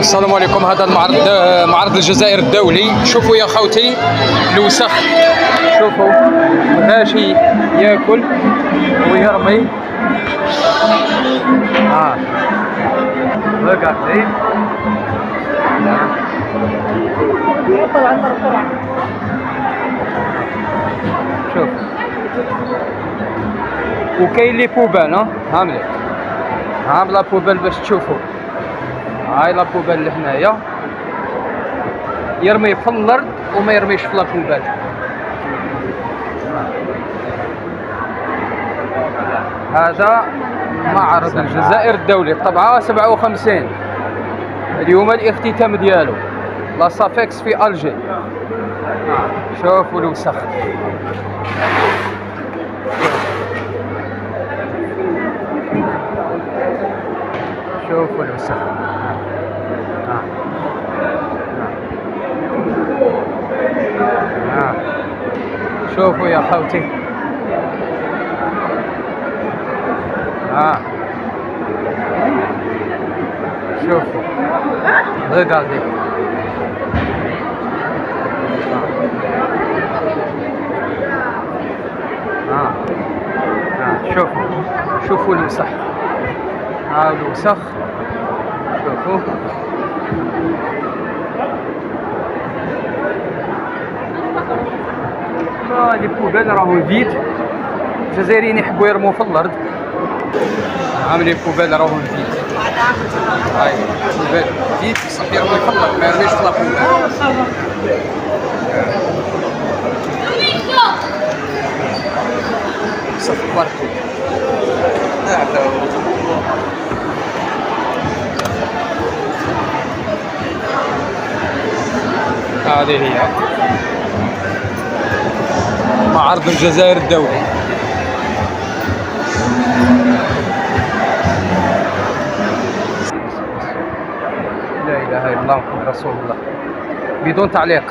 السلام عليكم. هذا المعرض معرض الجزائر الدولي. شوفوا يا خوتي الوسخ، شوفوا غاشي ياكل ويرمي. regardez. شوف وكاين لي بوبال. ها مليح، ها لا بوبال باش تشوفوا. هاي لا بوبال اللي هنايا، يرمي في الارض وما يرميش في لا بوبال. هذا معرض الجزائر الدولي طبعا 57. اليوم الاختتام ديالو لا صافيكس في الجي. شوفوا الوسخ، شوفوا الوسخ. شوفوا يا خوتي. شوفوا regardez. شوفوا الوسخ. الوسخ شوفوا. لي بوبال راهو فيد. الجزائريين يحبوا يرموا في الارض. عاملين بوبال راهو فيد. هاي بوبال فيد بصح يرمي في الارض، ما يرميش في لابوبال. وسخ بارتو. هذه هي معرض الجزائر الدولي. لا اله الا الله محمد رسول الله. بدون تعليق.